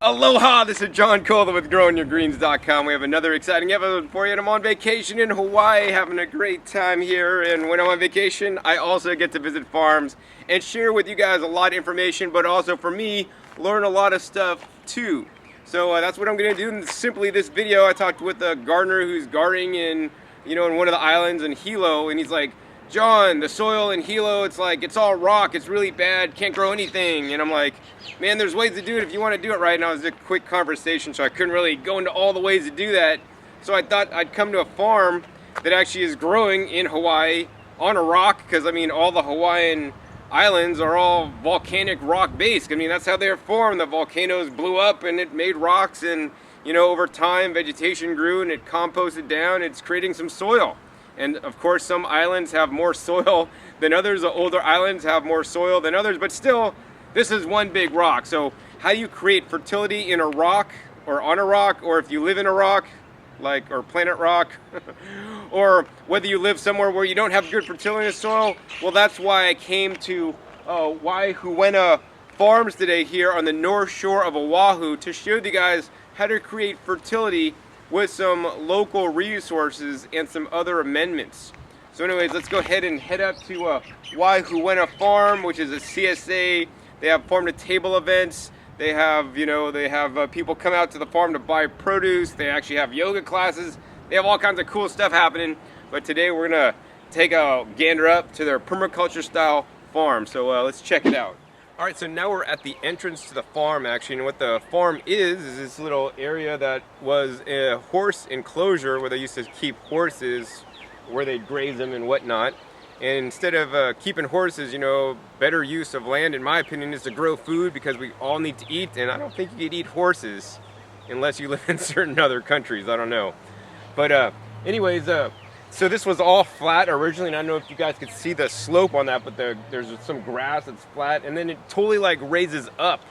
Aloha, this is John Cola with GrowingYourGreens.com. We have another exciting episode for you, and I'm on vacation in Hawaii, having a great time here. And when I'm on vacation, I also get to visit farms and share with you guys a lot of information, but also for me, learn a lot of stuff too. So that's what I'm going to do in simply this video. I talked with a gardener who's gardening in one of the islands in Hilo, and he's like, John, the soil in Hilo, it's all rock, it's really bad, can't grow anything. And I'm like, man, there's ways to do it if you want to do it right. And it was a quick conversation, so I couldn't really go into all the ways to do that. So I thought I'd come to a farm that actually is growing in Hawaii on a rock, because I mean, all the Hawaiian islands are all volcanic rock based. I mean, that's how they're formed. The volcanoes blew up and it made rocks, and over time vegetation grew and it composted down. It's creating some soil. And of course, some islands have more soil than others. The older islands have more soil than others, but still, this is one big rock. So how do you create fertility in a rock, or on a rock, or if you live in a rock, or planet rock, or whether you live somewhere where you don't have good fertility in the soil? Well, that's why I came to Waihuena Farms today here on the north shore of Oahu to show you guys how to create fertility with some local resources and some other amendments. So anyways, let's go ahead and head up to Waihuena Farm, which is a CSA. They have farm-to-table events. They have, people come out to the farm to buy produce. They actually have yoga classes. They have all kinds of cool stuff happening. But today we're gonna take a gander up to their permaculture style farm. So let's check it out. All right, so now we're at the entrance to the farm, actually, and what the farm is this little area that was a horse enclosure where they used to keep horses, where they'd graze them and whatnot. And instead of keeping horses, better use of land, in my opinion, is to grow food, because we all need to eat, and I don't think you could eat horses unless you live in certain other countries. I don't know. But anyways, so this was all flat originally, and I don't know if you guys could see the slope on that, but there's some grass that's flat, and then it totally raises up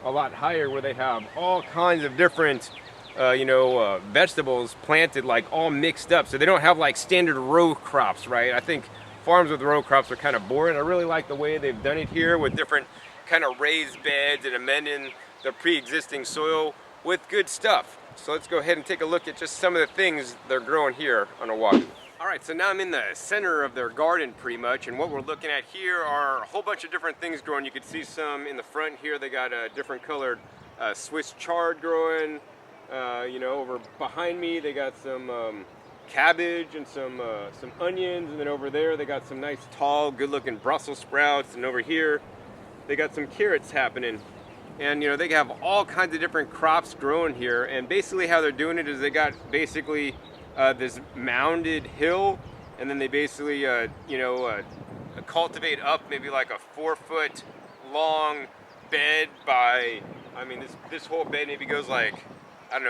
a lot higher, where they have all kinds of different vegetables planted, all mixed up. So they don't have standard row crops, right? I think farms with row crops are kind of boring. I really like the way they've done it here with different kind of raised beds and amending the pre-existing soil with good stuff. So let's go ahead and take a look at just some of the things they're growing here on Oahu. All right, so now I'm in the center of their garden pretty much, and what we're looking at here are a whole bunch of different things growing. You can see some in the front here. They got a different colored Swiss chard growing. Over behind me they got some cabbage and some onions, and then over there they got some nice tall good-looking Brussels sprouts, and over here they got some carrots happening. And they have all kinds of different crops growing here, and basically how they're doing it is they got basically this mounded hill, and then they basically cultivate up maybe a 4-foot long bed by, this whole bed maybe goes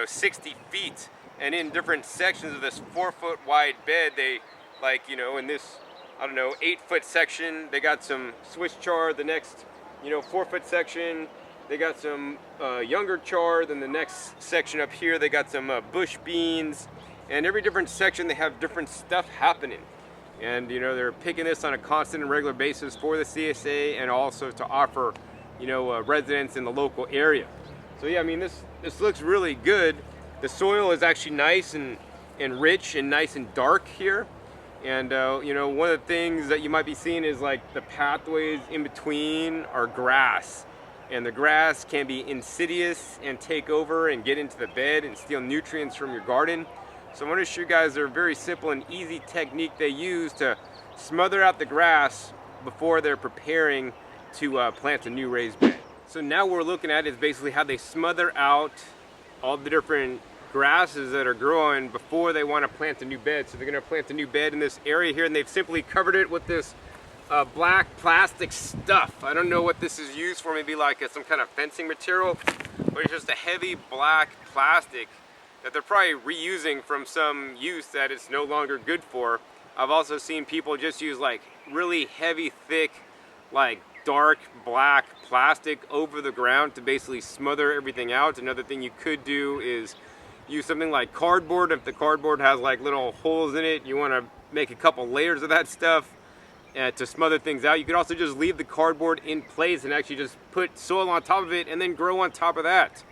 60 feet, and in different sections of this 4-foot wide bed they in this 8-foot section they got some Swiss chard. The next 4-foot section they got some younger chard. Then the next section up here they got some bush beans. And every different section they have different stuff happening, and they're picking this on a constant and regular basis for the CSA, and also to offer residents in the local area. So yeah, this looks really good. The soil is actually nice and rich and nice and dark here, and one of the things that you might be seeing is the pathways in between are grass, and the grass can be insidious and take over and get into the bed and steal nutrients from your garden. So I'm going to show you guys a very simple and easy technique they use to smother out the grass before they're preparing to plant a new raised bed. So now what we're looking at is basically how they smother out all the different grasses that are growing before they want to plant a new bed. So they're going to plant a new bed in this area here, and they've simply covered it with this black plastic stuff. I don't know what this is used for, maybe some kind of fencing material, but it's just a heavy black plastic that they're probably reusing from some use that it's no longer good for. I've also seen people just use really heavy, thick, dark black plastic over the ground to basically smother everything out. Another thing you could do is use something like cardboard. If the cardboard has little holes in it, you want to make a couple layers of that stuff to smother things out. You could also just leave the cardboard in place and actually just put soil on top of it and then grow on top of that.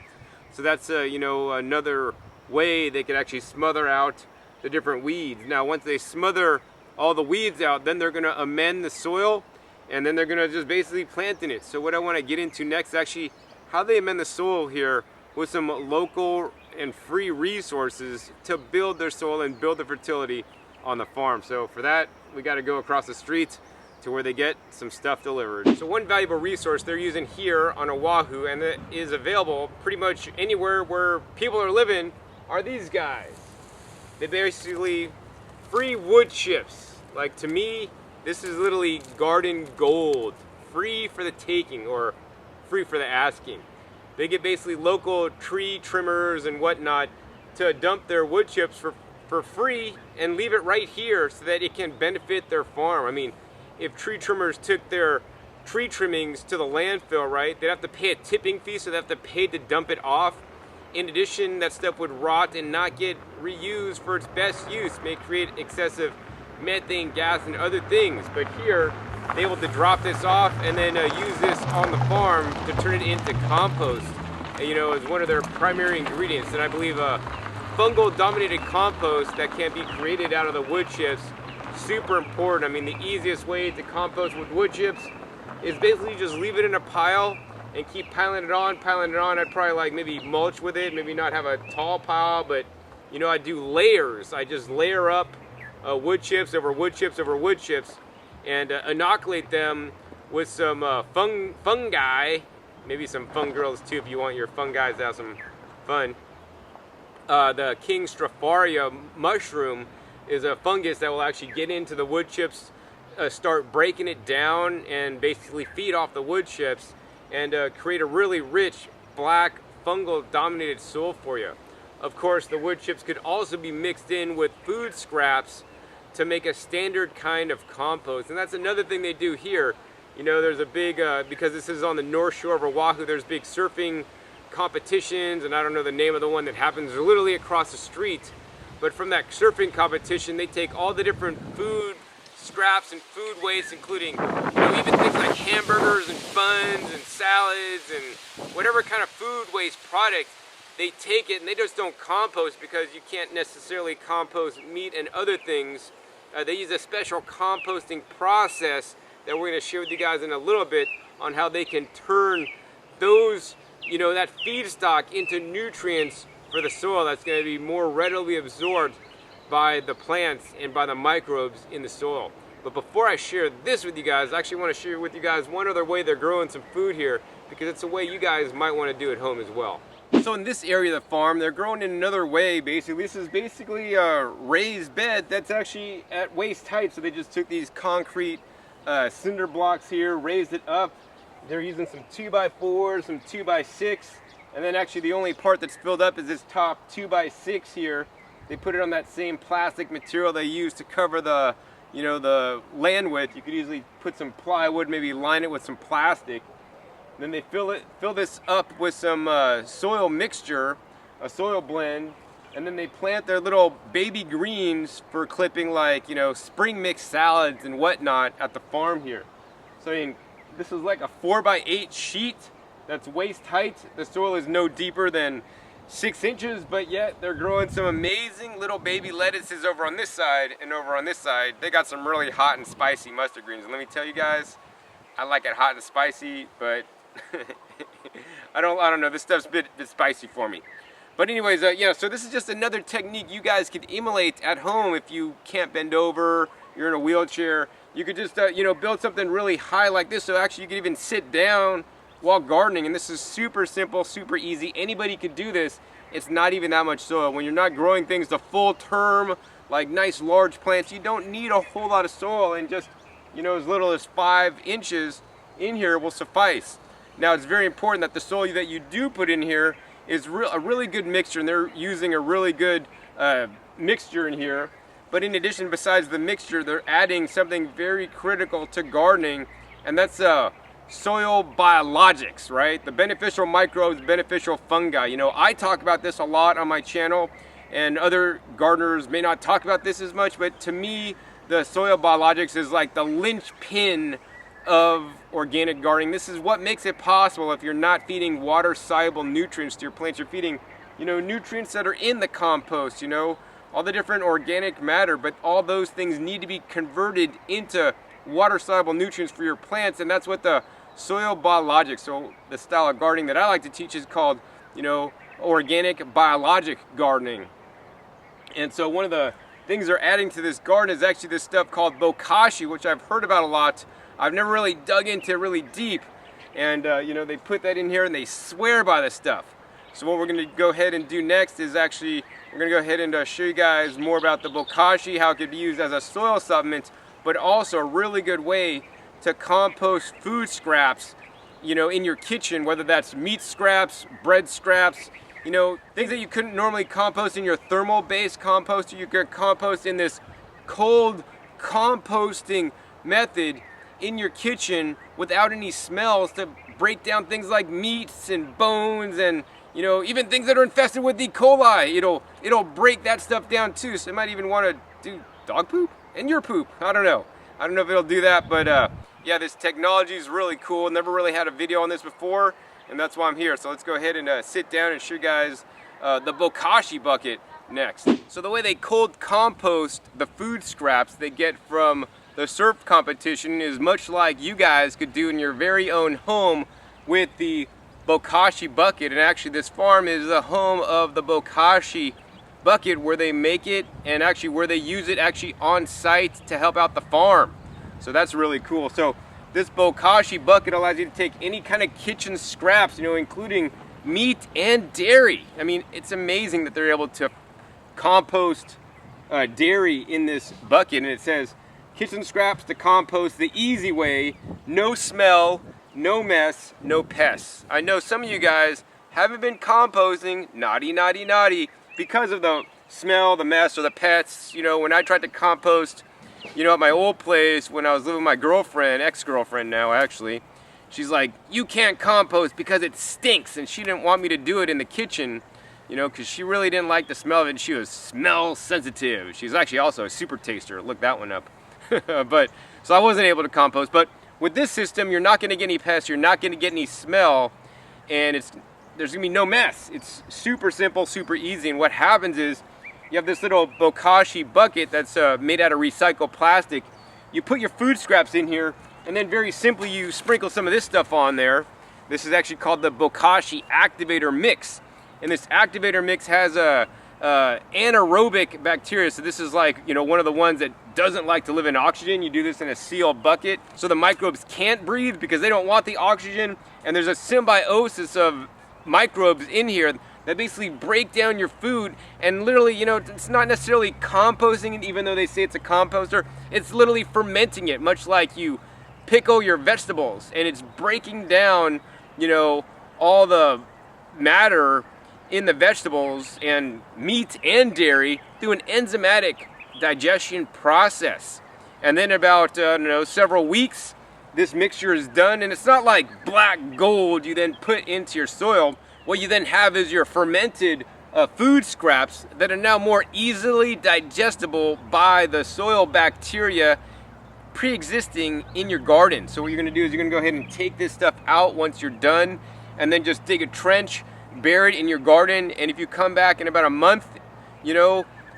So that's another way they could actually smother out the different weeds. Now once they smother all the weeds out, then they're going to amend the soil, and then they're going to just basically plant in it. So what I want to get into next is actually how they amend the soil here with some local and free resources to build their soil and build the fertility on the farm. So for that, we got to go across the street to where they get some stuff delivered. So one valuable resource they're using here on Oahu, and that is available pretty much anywhere where people are living, are these guys. They basically free wood chips. Like, to me, this is literally garden gold, free for the taking or free for the asking. They get basically local tree trimmers and whatnot to dump their wood chips for free and leave it right here so that it can benefit their farm. I mean, if tree trimmers took their tree trimmings to the landfill, right, they'd have to pay a tipping fee, so they have to pay to dump it off. In addition, that stuff would rot and not get reused for its best use, may create excessive methane gas and other things. But here, they're able to drop this off and then use this on the farm to turn it into compost, as one of their primary ingredients. And I believe fungal dominated compost that can be created out of the wood chips, super important. I mean, the easiest way to compost with wood chips is basically just leave it in a pile and keep piling it on. I'd probably maybe mulch with it, maybe not have a tall pile, but I do layers. I just layer up wood chips over wood chips over wood chips and inoculate them with some fungi, maybe some fun girls too if you want your fungi to have some fun. The King Stropharia mushroom is a fungus that will actually get into the wood chips, start breaking it down and basically feed off the wood chips and create a really rich black fungal dominated soil for you. Of course, the wood chips could also be mixed in with food scraps to make a standard kind of compost. And that's another thing they do here. There's a big, because this is on the north shore of Oahu, there's big surfing competitions, and I don't know the name of the one that happens literally across the street. But from that surfing competition, they take all the different food scraps and food waste, including even things like hamburgers and buns and salads and whatever kind of food waste product. They take it and they just don't compost, because you can't necessarily compost meat and other things. They use a special composting process that we're going to share with you guys in a little bit on how they can turn those, that feedstock into nutrients for the soil that's going to be more readily absorbed by the plants and by the microbes in the soil. But before I share this with you guys, I actually want to share with you guys one other way they're growing some food here, because it's a way you guys might want to do at home as well. So in this area of the farm, they're growing in another way. Basically, this is basically a raised bed that's actually at waist height. So they just took these concrete cinder blocks here, raised it up. They're using some 2x4s, some 2x6, and then actually the only part that's filled up is this top 2x6 here. They put it on that same plastic material they use to cover the, the land width. You could easily put some plywood, maybe line it with some plastic. Then they fill this up with some soil mixture, a soil blend, and then they plant their little baby greens for clipping, like, spring mix salads and whatnot at the farm here. So I mean, this is like a 4x8 sheet that's waist height. The soil is no deeper than 6 inches, but yet they're growing some amazing little baby lettuces over on this side, and over on this side they got some really hot and spicy mustard greens. And let me tell you guys, I like it hot and spicy, but I don't know, this stuff's a bit spicy for me. But anyways, so this is just another technique you guys could emulate at home. If you can't bend over, you're in a wheelchair, you could just build something really high like this, so actually you could even sit down while gardening. And this is super simple, super easy. Anybody could do this. It's not even that much soil. When you're not growing things the full term, like nice large plants, you don't need a whole lot of soil, and just as little as 5 inches in here will suffice. Now, it's very important that the soil that you do put in here is a really good mixture, and they're using a really good mixture in here. But in addition, besides the mixture, they're adding something very critical to gardening, and that's soil biologics, right? The beneficial microbes, beneficial fungi. I talk about this a lot on my channel, and other gardeners may not talk about this as much, but to me, the soil biologics is like the linchpin of organic gardening. This is what makes it possible. If you're not feeding water-soluble nutrients to your plants, you're feeding, nutrients that are in the compost, all the different organic matter, but all those things need to be converted into water-soluble nutrients for your plants, and that's what the soil biologic, so the style of gardening that I like to teach is called, organic biologic gardening. And so one of the things they're adding to this garden is actually this stuff called bokashi, which I've heard about a lot. I've never really dug into really deep, and they put that in here and they swear by this stuff. So what we're going to go ahead and do next is actually, we're going to go ahead and show you guys more about the bokashi, how it could be used as a soil supplement, but also a really good way to compost food scraps, in your kitchen, whether that's meat scraps, bread scraps, things that you couldn't normally compost in your thermal-based composter, you can compost in this cold composting method in your kitchen without any smells to break down things like meats and bones and even things that are infested with E. coli. It'll break that stuff down too. So you might even want to do dog poop and your poop. I don't know if it'll do that, but yeah, this technology is really cool. Never really had a video on this before, and that's why I'm here. So let's go ahead and sit down and show you guys the bokashi bucket next. So the way they cold compost the food scraps they get from the surf competition is much like you guys could do in your very own home with the bokashi bucket. And actually this farm is the home of the bokashi bucket, where they make it and actually where they use it actually on site to help out the farm. So that's really cool. So this bokashi bucket allows you to take any kind of kitchen scraps, including meat and dairy. I mean, it's amazing that they're able to compost dairy in this bucket, and it says kitchen scraps to compost the easy way, no smell, no mess, no pests. I know some of you guys haven't been composting, naughty, because of the smell, the mess, or the pets. When I tried to compost, at my old place when I was living with my girlfriend, ex-girlfriend now actually, she's like, you can't compost because it stinks, and she didn't want me to do it in the kitchen, because she really didn't like the smell of it, and she was smell sensitive. She's actually also a super taster. Look that one up. But so I wasn't able to compost. But with this system, you're not going to get any pests, you're not going to get any smell, and there's going to be no mess. It's super simple, super easy. And what happens is you have this little bokashi bucket that's made out of recycled plastic. You put your food scraps in here, and then very simply you sprinkle some of this stuff on there. This is actually called the bokashi activator mix, and this activator mix has a anaerobic bacteria. So this is like, one of the ones that doesn't like to live in oxygen. You do this in a sealed bucket, so the microbes can't breathe because they don't want the oxygen, and there's a symbiosis of microbes in here that basically break down your food. And literally, it's not necessarily composting it, even though they say it's a composter. It's literally fermenting it, much like you pickle your vegetables, and it's breaking down, all the matter in the vegetables and meat and dairy through an enzymatic digestion process. And then about several weeks, this mixture is done, and it's not like black gold you then put into your soil. What you then have is your fermented food scraps that are now more easily digestible by the soil bacteria pre-existing in your garden. So what you're going to do is you're going to go ahead and take this stuff out once you're done, and then just dig a trench, bury it in your garden. And if you come back in about a month,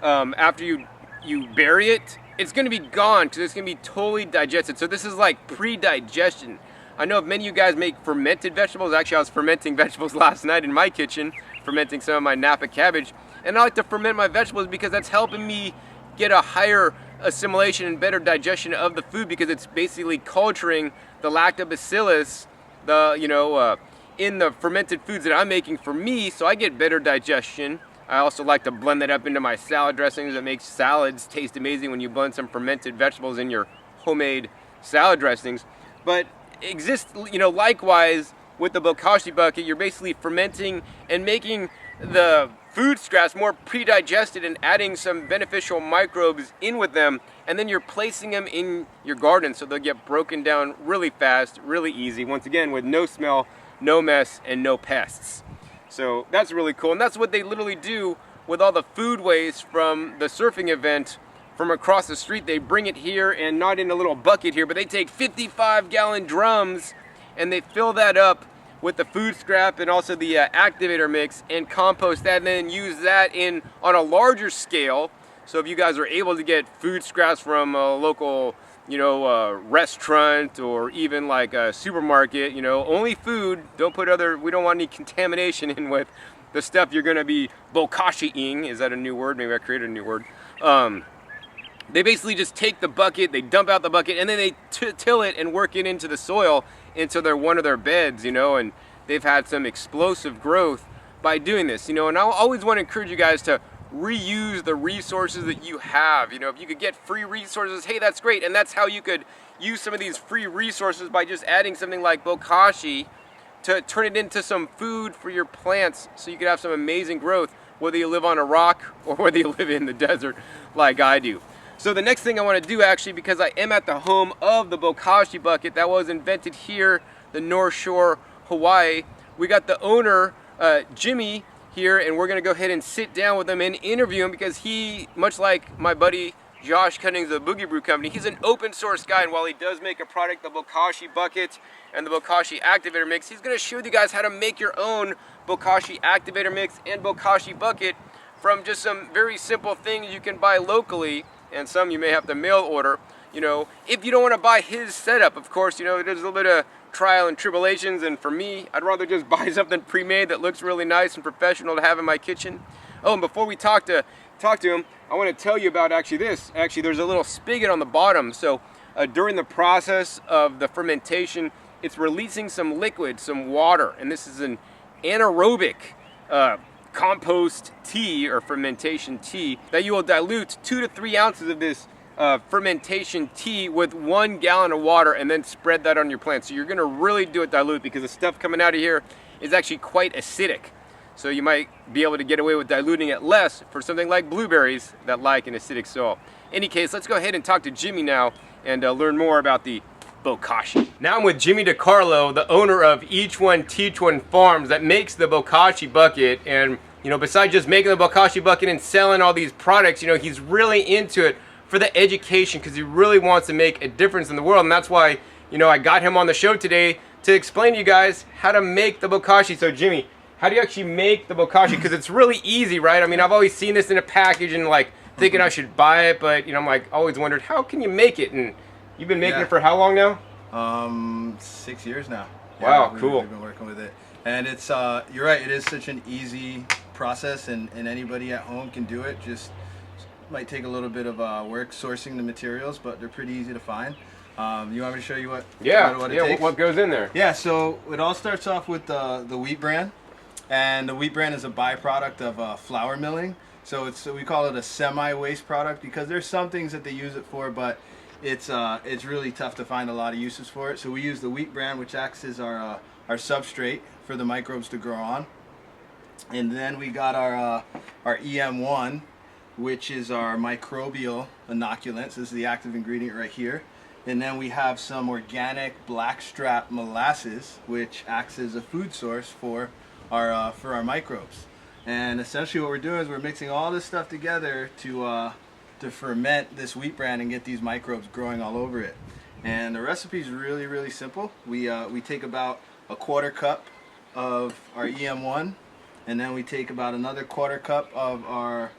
after you bury it, it's going to be gone because it's going to be totally digested. So this is like pre-digestion. I know if many of you guys make fermented vegetables. Actually, I was fermenting vegetables last night in my kitchen, fermenting some of my Napa cabbage. And I like to ferment my vegetables because that's helping me get a higher assimilation and better digestion of the food, because it's basically culturing the lactobacillus, in the fermented foods that I'm making for me, so I get better digestion. I also like to blend that up into my salad dressings. That makes salads taste amazing when you blend some fermented vegetables in your homemade salad dressings. But likewise with the bokashi bucket, you're basically fermenting and making the food scraps more pre-digested and adding some beneficial microbes in with them, and then you're placing them in your garden so they'll get broken down really fast, really easy, once again with no smell, no mess, and no pests. So that's really cool, and that's what they literally do with all the food waste from the surfing event from across the street. They bring it here, and not in a little bucket here, but they take 55-gallon drums and they fill that up with the food scrap and also the activator mix, and compost that, and then use that in on a larger scale. So if you guys are able to get food scraps from a local, you know, restaurant, or even like a supermarket, you know, only food, don't put other, we don't want any contamination in with the stuff you're gonna be bokashi-ing. Is that a new word? Maybe I created a new word. They basically just take the bucket, they dump out the bucket, and then they till it and work it into the soil, into one of their beds, you know, and they've had some explosive growth by doing this, you know. And I always want to encourage you guys to reuse the resources that you have. You know, if you could get free resources, hey, that's great. And that's how you could use some of these free resources, by just adding something like bokashi to turn it into some food for your plants, so you could have some amazing growth, whether you live on a rock or whether you live in the desert like I do. So the next thing I want to do, actually, because I am at the home of the bokashi bucket that was invented here, the North Shore, Hawaii, we got the owner, Jimmy, here, and we're going to go ahead and sit down with him and interview him, because he, much like my buddy Josh Cunnings of Boogie Brew Company, he's an open source guy, and while he does make a product, the bokashi bucket and the bokashi activator mix, he's going to show you guys how to make your own bokashi activator mix and bokashi bucket from just some very simple things you can buy locally, and some you may have to mail order, you know, if you don't want to buy his setup. Of course, you know, there's a little bit of trial and tribulations, and for me, I'd rather just buy something pre-made that looks really nice and professional to have in my kitchen. Oh, and before we talk to him, I want to tell you about this. Actually, there's a little spigot on the bottom, so during the process of the fermentation, it's releasing some liquid, some water, and this is an anaerobic compost tea, or fermentation tea, that you will dilute 2 to 3 ounces of this fermentation tea with 1 gallon of water, and then spread that on your plants. So you're going to really do it dilute, because the stuff coming out of here is actually quite acidic. So you might be able to get away with diluting it less for something like blueberries that like an acidic soil. In any case, let's go ahead and talk to Jimmy now and learn more about the bokashi. Now I'm with Jimmy DiCarlo, the owner of Each One Teach One Farms, that makes the bokashi bucket. And you know, besides just making the bokashi bucket and selling all these products, you know, he's really into it for the education, because he really wants to make a difference in the world. And that's why, you know, I got him on the show today to explain to you guys how to make the bokashi. So Jimmy, how do you actually make the bokashi? Because it's really easy, right? I mean, I've always seen this in a package and like thinking I should buy it, but you know, I'm like always wondered, how can you make it? And you've been making it for how long now? 6 years now. Wow, yeah, cool. We've been working with it, and it's you're right. It is such an easy process, and anybody at home can do it. Just might take a little bit of work sourcing the materials, but they're pretty easy to find. You want me to show you what? What it takes? What goes in there? Yeah, so it all starts off with the wheat bran, and the wheat bran is a byproduct of flour milling. So we call it a semi-waste product, because there's some things that they use it for, but it's really tough to find a lot of uses for it. So we use the wheat bran, which acts as our substrate for the microbes to grow on, and then we got our EM1, which is our microbial inoculant. So this is the active ingredient right here. And then we have some organic blackstrap molasses, which acts as a food source for our microbes. And essentially what we're doing is we're mixing all this stuff together to ferment this wheat bran and get these microbes growing all over it. And the recipe is really, really simple. We take about a 1/4 cup of our EM1, and then we take about another 1/4 cup of our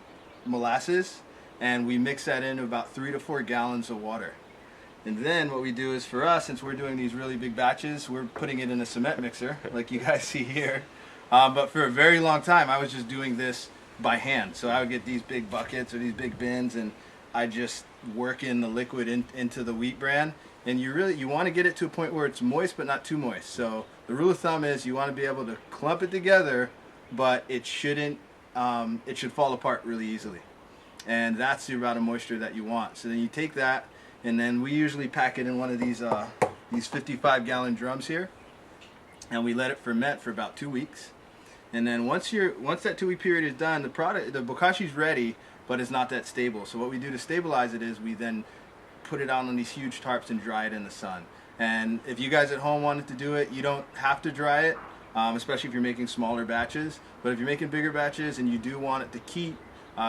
molasses, and we mix that into about 3 to 4 gallons of water. And then what we do is, for us, since we're doing these really big batches, we're putting it in a cement mixer like you guys see here. But for a very long time I was just doing this by hand. So I would get these big buckets or these big bins, and I just work in the liquid into the wheat bran. And you want to get it to a point where it's moist but not too moist. So the rule of thumb is you want to be able to clump it together, but it shouldn't it should fall apart really easily. And that's the amount of moisture that you want. So then you take that, and then we usually pack it in one of these 55-gallon drums here, and we let it ferment for about 2 weeks. And then once that 2-week period is done, the bokashi's ready, but it's not that stable. So what we do to stabilize it is we then put it out on these huge tarps and dry it in the sun. And if you guys at home wanted to do it, you don't have to dry it, especially if you're making smaller batches. But if you're making bigger batches and you do want it to keep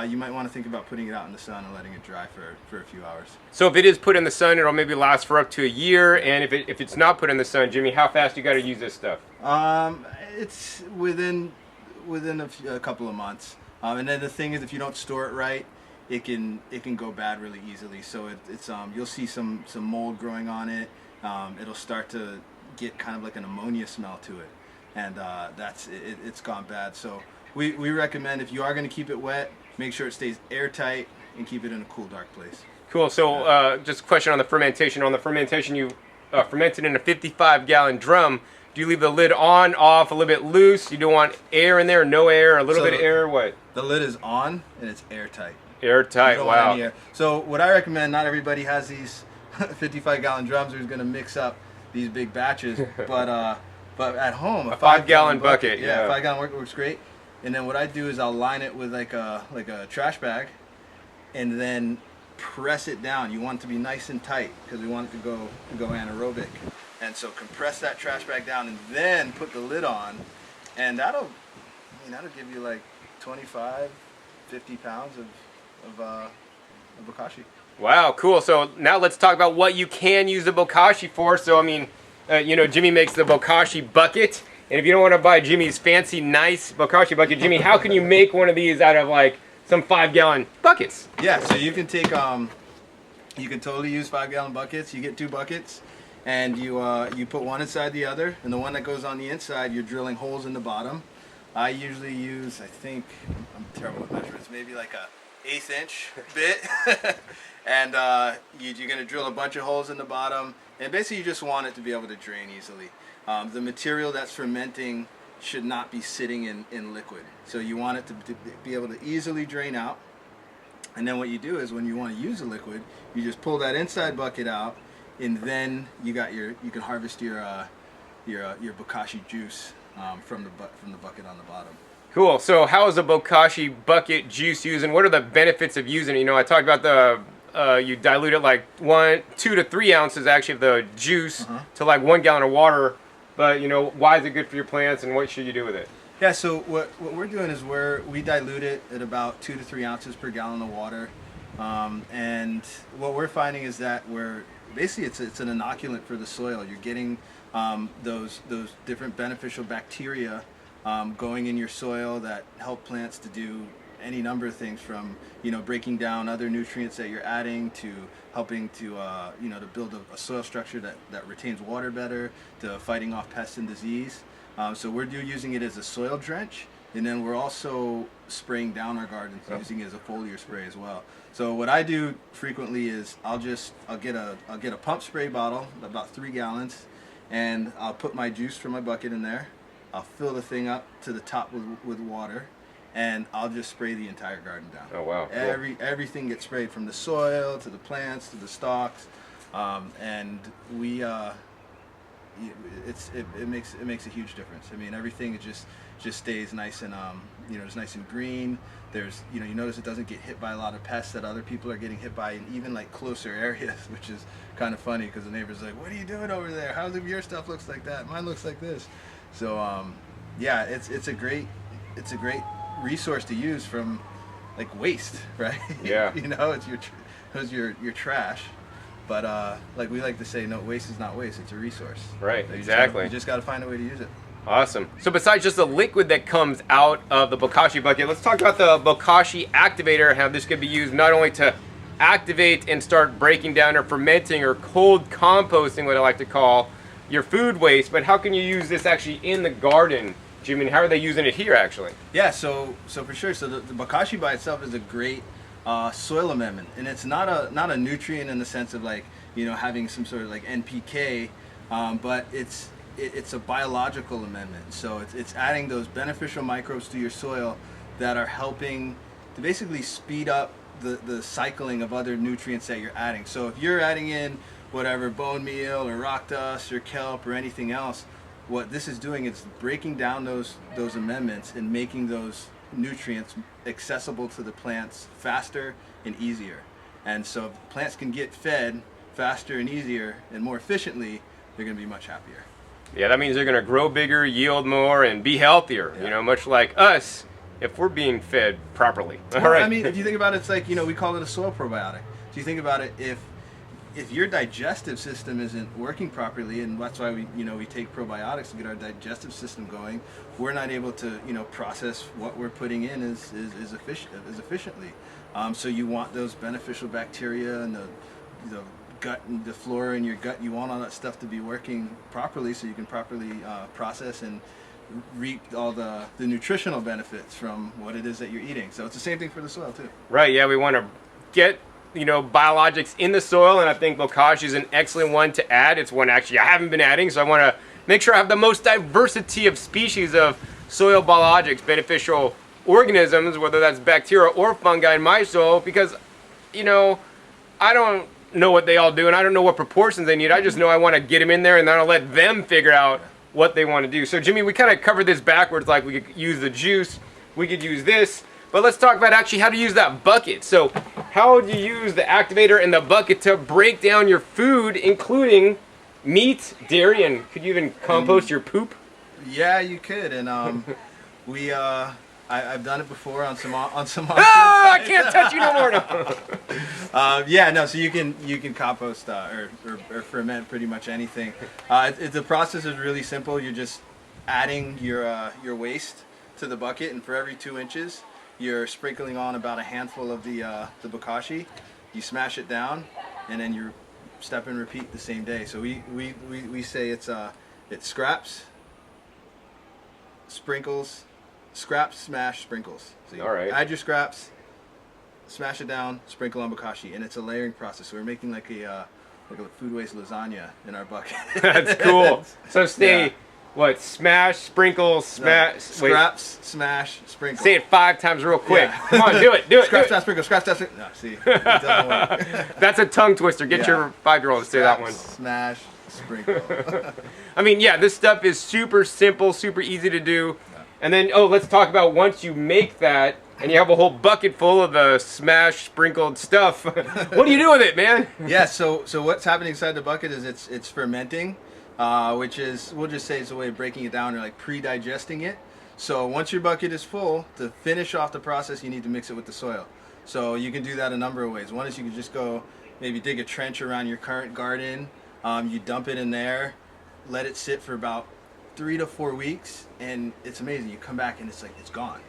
you might want to think about putting it out in the sun and letting it dry for a few hours. So if it is put in the sun, it'll maybe last for up to a year. And if it's not put in the sun, Jimmy, how fast you got to use this stuff? It's within a couple of months. And then the thing is, if you don't store it right, it can go bad really easily. So it's you'll see some mold growing on it. It'll start to get kind of like an ammonia smell to it, and it's gone bad. So we recommend, if you are going to keep it wet, make sure it stays airtight and keep it in a cool, dark place. Cool. So just a question on the fermentation. On the fermentation, you fermented in a 55-gallon drum. Do you leave the lid on, off, a little bit loose? You don't want air in there, no air, a little bit of air, what? The lid is on and it's airtight. Airtight, wow. So what I recommend, not everybody has these 55-gallon drums who's going to mix up these big batches, but at home, a 5-gallon bucket. Yeah, 5-gallon works great. And then what I do is I'll line it with like a trash bag, and then press it down. You want it to be nice and tight because we want it to go anaerobic. And so compress that trash bag down and then put the lid on, and that'll give you like 25, 50 pounds of bokashi. Wow, cool. So now let's talk about what you can use the bokashi for. So I mean, Jimmy makes the bokashi bucket, and if you don't want to buy Jimmy's fancy, nice bokashi bucket, Jimmy, how can you make one of these out of like some 5-gallon buckets? Yeah, so you can take you can totally use 5-gallon buckets. You get 2 buckets. And you put one inside the other, and the one that goes on the inside, you're drilling holes in the bottom. I usually use, I think, I'm terrible at measurements, maybe like a 1/8 inch bit. And you're going to drill a bunch of holes in the bottom, and basically you just want it to be able to drain easily. The material that's fermenting should not be sitting in liquid. So you want it to be able to easily drain out. And then what you do is, when you want to use a liquid, you just pull that inside bucket out, and then you can harvest your bokashi juice from the bucket on the bottom. Cool. So how is a bokashi bucket juice used, and what are the benefits of using it? I talked about you dilute it like 2 to 3 ounces actually of the juice to like 1 gallon of water. But why is it good for your plants, and what should you do with it? Yeah. So what we're doing is we dilute it at about 2 to 3 ounces per gallon of water, and what we're finding is that basically it's an inoculant for the soil. You're getting those different beneficial bacteria going in your soil that help plants to do any number of things, from breaking down other nutrients that you're adding, to helping to to build a soil structure that retains water better, to fighting off pests and disease. So we're using it as a soil drench, and then we're also spraying down our gardens using it as a foliar spray as well. So what I do frequently is I'll get a pump spray bottle, about 3 gallons, and I'll put my juice from my bucket in there. I'll fill the thing up to the top with water, and I'll just spray the entire garden down. Oh wow! Cool. Everything gets sprayed, from the soil to the plants to the stalks, and we it makes a huge difference. I mean, everything just stays nice and it's nice and green. There's you notice it doesn't get hit by a lot of pests that other people are getting hit by in even like closer areas, which is kind of funny because the neighbor's like, "What are you doing over there? How come your stuff looks like that? Mine looks like this." So yeah, it's a great resource to use from like waste, right? Yeah. It's your trash. But like we like to say, no, waste is not waste. It's a resource. Right. Exactly. You just got to find a way to use it. Awesome. So besides just the liquid that comes out of the bokashi bucket, let's talk about the bokashi activator, how this could be used not only to activate and start breaking down or fermenting or cold composting, what I like to call your food waste, but how can you use this actually in the garden, Jimmy? And how are they using it here actually? Yeah, so for sure. So the bokashi by itself is a great soil amendment, and it's not a nutrient in the sense of like having some sort of like NPK, but it's a biological amendment. So it's adding those beneficial microbes to your soil that are helping to basically speed up the cycling of other nutrients that you're adding. So if you're adding in whatever bone meal or rock dust or kelp or anything else, what this is doing is breaking down those amendments and making those nutrients accessible to the plants faster and easier. And so if plants can get fed faster and easier and more efficiently, they're going to be much happier. Yeah, that means they're going to grow bigger, yield more, and be healthier. Yeah. Much like us if we're being fed properly. All Well, right. I mean, if you think about it, it's like, we call it a soil probiotic. So you think about it, if your digestive system isn't working properly, and that's why we take probiotics to get our digestive system going, we're not able to process what we're putting in as efficiently. So you want those beneficial bacteria and the gut and the flora in your gut. You want all that stuff to be working properly, so you can properly process and reap all the nutritional benefits from what it is that you're eating. So it's the same thing for the soil too. Right, yeah, we want to get biologics in the soil, and I think Bokashi is an excellent one to add. It's one actually I haven't been adding, so I want to make sure I have the most diversity of species of soil biologics, beneficial organisms, whether that's bacteria or fungi in my soil, because I don't know what they all do, and I don't know what proportions they need. I just know I want to get them in there, and then I'll let them figure out what they want to do. So Jimmy, we kind of covered this backwards, like we could use the juice, we could use this, but let's talk about actually how to use that bucket. So how do you use the activator and the bucket to break down your food, including meat, dairy, and could you even compost your poop? Yeah, you could, and I've done it before on some I can't touch you no more. No. So you can compost or ferment pretty much anything. The process is really simple. You're just adding your waste to the bucket, and for every 2 inches, you're sprinkling on about a handful of the bokashi. You smash it down, and then you step and repeat the same day. So we say it's scraps, sprinkles, scraps, smash, sprinkles. So you All right. add your scraps, smash it down, sprinkle on bokashi, and it's a layering process. So we're making like a food waste lasagna in our bucket. That's cool. So stay, smash, sprinkle, smash, scraps, smash, sprinkle. Say it 5 times real quick. Yeah. Come on, do it. Scraps, smash, sprinkle, scraps, smash, sprinkle. No, see, it doesn't work. That's a tongue twister. Get your 5-year-old to say that one. Smash, sprinkle. I mean, yeah, this stuff is super simple, super easy to do. And then, let's talk about once you make that and you have a whole bucket full of the smashed, sprinkled stuff. What do you do with it, man? Yeah, so what's happening inside the bucket is it's fermenting, which is, we'll just say it's a way of breaking it down or like pre-digesting it. So once your bucket is full, to finish off the process, you need to mix it with the soil. So you can do that a number of ways. One is you can just go maybe dig a trench around your current garden. You dump it in there, let it sit for about 3 to 4 weeks, and it's amazing. You come back and it's like it's gone.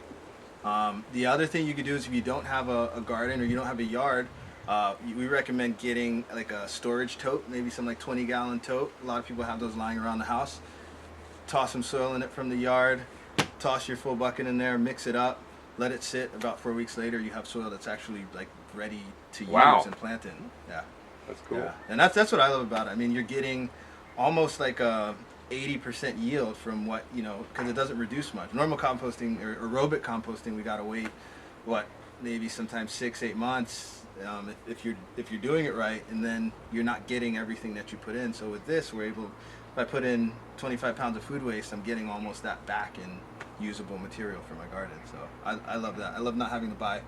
The other thing you could do is if you don't have a garden or you don't have a yard, we recommend getting like a storage tote, maybe some like 20-gallon tote. A lot of people have those lying around the house. Toss some soil in it from the yard, toss your full bucket in there, mix it up, let it sit. About 4 weeks later, you have soil that's actually like ready to use and plant in. Yeah, that's cool. Yeah. And that's what I love about it. I mean, you're getting almost like a 80% yield from what, because it doesn't reduce much. Normal composting or aerobic composting, we gotta wait, maybe sometimes 6-8 months if you're doing it right, and then you're not getting everything that you put in. So with this, we're able, if I put in 25 pounds of food waste, I'm getting almost that back in usable material for my garden. So I love that. I love not having to buy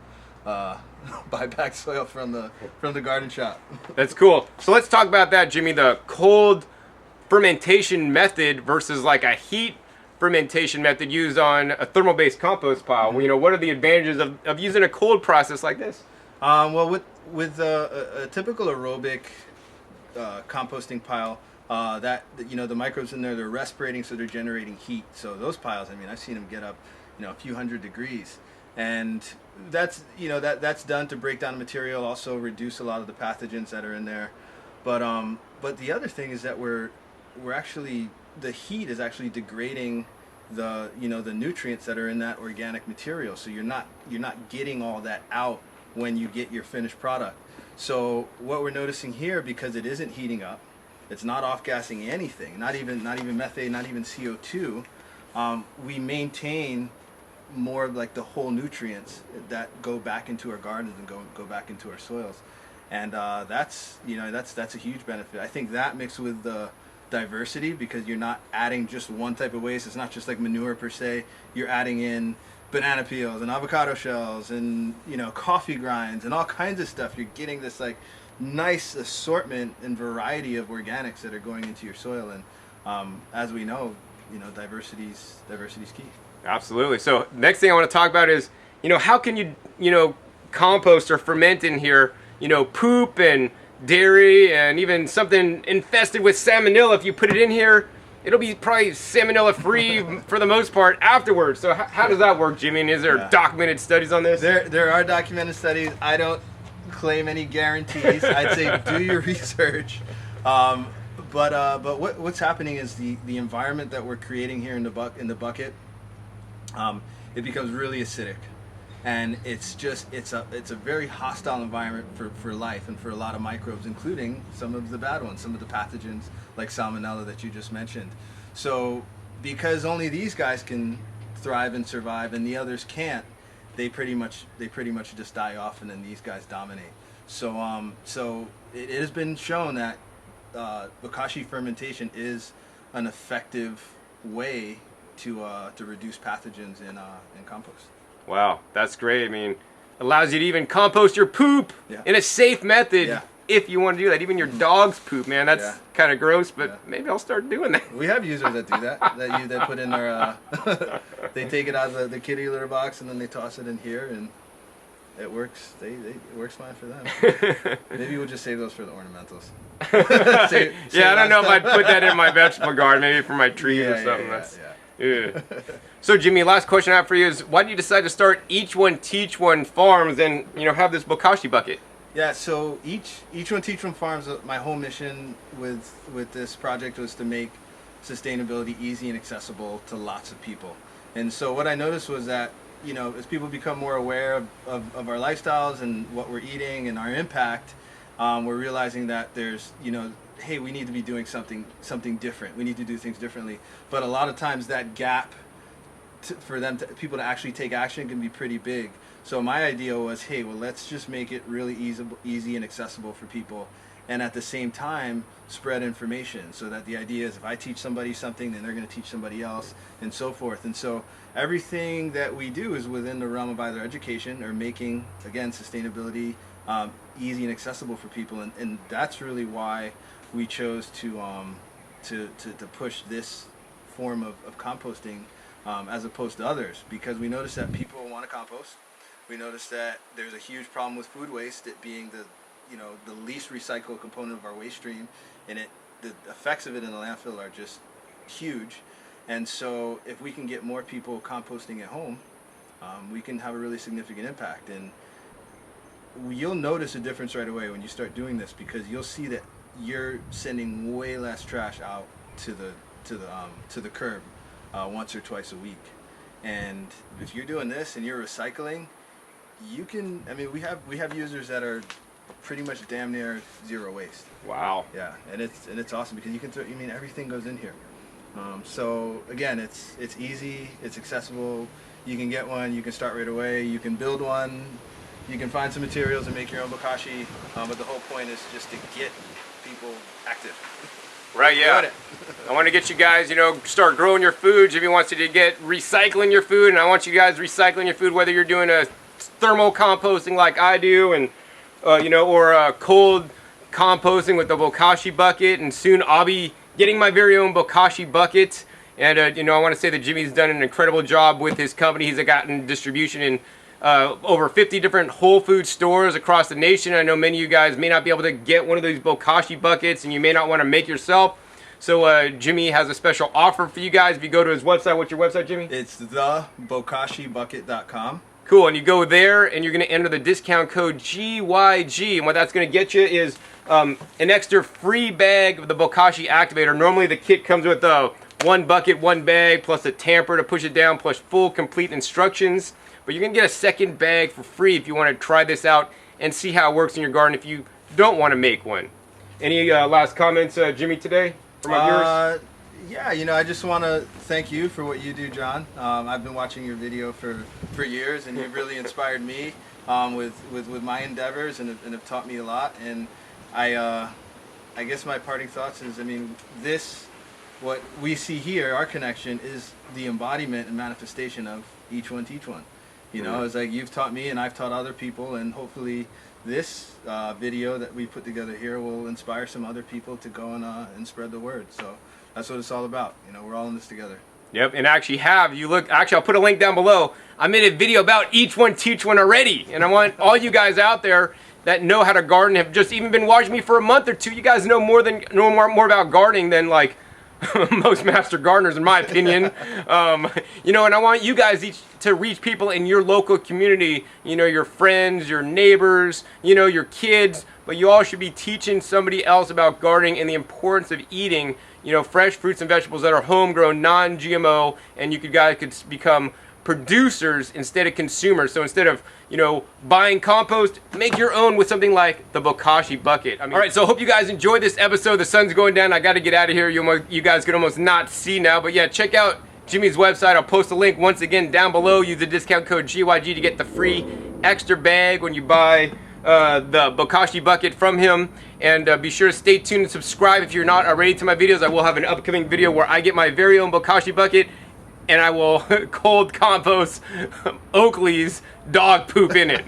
back soil from the garden shop. That's cool. So let's talk about that, Jimmy. The cold fermentation method versus like a heat fermentation method used on a thermal-based compost pile. Mm-hmm. What are the advantages of using a cold process like this? Well, with a typical aerobic composting pile, the microbes in there, they're respirating, so they're generating heat. So those piles, I mean, I've seen them get up, a few hundred degrees, and that's done to break down the material, also reduce a lot of the pathogens that are in there. But the other thing is that we're actually, the heat is actually degrading the nutrients that are in that organic material. So you're not getting all that out when you get your finished product. So what we're noticing here, because it isn't heating up, it's not off-gassing anything, not even methane, not even CO2. We maintain more of like the whole nutrients that go back into our gardens and go back into our soils. And that's a huge benefit. I think that mixed with the diversity, because you're not adding just one type of waste. It's not just like manure per se. You're adding in banana peels and avocado shells and coffee grinds and all kinds of stuff. You're getting this like nice assortment and variety of organics that are going into your soil. And as we know, diversity's key. Absolutely. So next thing I want to talk about is, how can you compost or ferment in here, poop and dairy and even something infested with salmonella. If you put it in here, it'll be probably salmonella free for the most part afterwards. So how does that work, Jimmy? And is there documented studies on this? There are documented studies. I don't claim any guarantees. I'd say do your research. But what's happening is the environment that we're creating here in the bucket, it becomes really acidic, and it's a very hostile environment for life and for a lot of microbes, including some of the bad ones, some of the pathogens like salmonella that you just mentioned. So because only these guys can thrive and survive and the others can't, they pretty much just die off, and then these guys dominate. So it has been shown that bokashi fermentation is an effective way to reduce pathogens in compost. Wow, that's great. I mean, allows you to even compost your poop in a safe method if you want to do that. Even your dog's poop, man, that's kind of gross, but maybe I'll start doing that. We have users that do that. That put in their they take it out of the kitty litter box and then they toss it in here, and it works. It works fine for them. Maybe we'll just save those for the ornamentals. I don't know if I'd put that in my vegetable garden, maybe for my trees or something. Yeah. So Jimmy, last question I have for you is, why did you decide to start Each One Teach One Farms and have this bokashi bucket? Yeah, so each one Teach One Farms, my whole mission with this project was to make sustainability easy and accessible to lots of people. And so what I noticed was that as people become more aware of our lifestyles and what we're eating and our impact, we're realizing that there's hey, we need to be doing something different. We need to do things differently. But a lot of times that gap for people to actually take action can be pretty big. So my idea was, hey, well, let's just make it really easy and accessible for people, and at the same time spread information, so that the idea is if I teach somebody something, then they're going to teach somebody else, and so forth. And so everything that we do is within the realm of either education or making, again, sustainability easy and accessible for people, and that's really why we chose to push this form of composting as opposed to others, because we noticed that people want to compost. We noticed that there's a huge problem with food waste, it being the least recycled component of our waste stream, and the effects of it in the landfill are just huge. And so if we can get more people composting at home, we can have a really significant impact. And you'll notice a difference right away when you start doing this, because you'll see that you're sending way less trash out to the curb once or twice a week. And if you're doing this and you're recycling, you can. I mean, we have users that are pretty much damn near zero waste. Wow. Yeah, and it's awesome because you can throw. Everything goes in here. So again, it's easy, it's accessible. You can get one. You can start right away. You can build one. You can find some materials and make your own bokashi. But the whole point is just to get people active. Right, yeah. I want to get you guys, start growing your food. Jimmy wants you to get recycling your food, and I want you guys recycling your food, whether you're doing a thermal composting like I do, and or cold composting with the bokashi bucket. And soon I'll be getting my very own bokashi bucket. And I want to say that Jimmy's done an incredible job with his company. He's gotten distribution in over 50 different Whole Food stores across the nation. I know many of you guys may not be able to get one of these bokashi buckets, and you may not want to make yourself. So Jimmy has a special offer for you guys. If you go to his website, what's your website, Jimmy? It's thebokashibucket.com. Cool, and you go there and you're going to enter the discount code GYG, and what that's going to get you is an extra free bag of the bokashi activator. Normally the kit comes with one bucket, one bag, plus a tamper to push it down, plus full complete instructions. But you're going to get a second bag for free if you want to try this out and see how it works in your garden if you don't want to make one. Any last comments, Jimmy, today from our viewers? Yeah, I just want to thank you for what you do, John. I've been watching your video for years, and you've really inspired me with my endeavors and have taught me a lot. And I guess my parting thoughts is, what we see here, our connection, is the embodiment and manifestation of Each One Teach One. It's like you've taught me and I've taught other people, and hopefully this video that we put together here will inspire some other people to go and spread the word. So that's what it's all about. We're all in this together. Yep, and actually I'll put a link down below. I made a video about each one, teach one already. And I want all you guys out there that know how to garden, have just even been watching me for a month or two. You guys know more about gardening than like most master gardeners, in my opinion. You know, and I want you guys each to reach people in your local community, you know, your friends, your neighbors, you know, your kids, but you all should be teaching somebody else about gardening and the importance of eating, you know, fresh fruits and vegetables that are homegrown, non-GMO, and you guys could become producers instead of consumers. So instead of, you know, buying compost, make your own with something like the Bokashi bucket. All right, so I hope you guys enjoyed this episode. The sun's going down. I got to get out of here. You guys can almost not see now, but yeah, check out Jimmy's website. I'll post a link once again down below. Use the discount code GYG to get the free extra bag when you buy the Bokashi bucket from him. And be sure to stay tuned and subscribe if you're not already to my videos. I will have an upcoming video where I get my very own Bokashi bucket and I will cold compost Oakley's dog poop in it.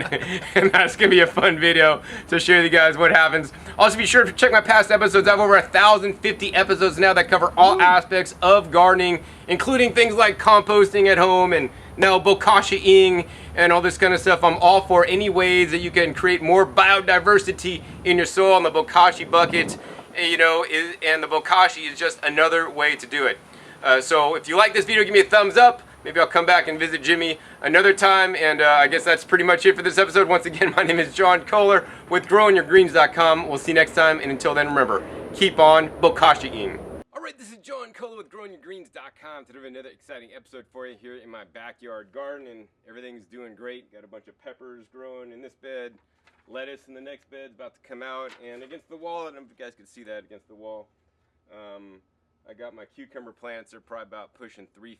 And that's gonna be a fun video to show you guys what happens. Also, be sure to check my past episodes. I have over 1,050 episodes now that cover all aspects of gardening, including things like composting at home and now Bokashi-ing and all this kind of stuff. I'm all for any ways that you can create more biodiversity in your soil, and the Bokashi bucket, you know, and the Bokashi is just another way to do it. So if you like this video, give me a thumbs up. Maybe I'll come back and visit Jimmy another time. And I guess that's pretty much it for this episode. Once again, my name is John Kohler with GrowingYourGreens.com. We'll see you next time. And until then, remember, keep on Bokashi-ing. All right, this is John Kohler with GrowingYourGreens.com. Today we have another exciting episode for you here in my backyard garden. And everything's doing great. Got a bunch of peppers growing in this bed. Lettuce in the next bed's about to come out. And against the wall, I don't know if you guys can see that against the wall. I got my cucumber plants. They're probably about pushing 3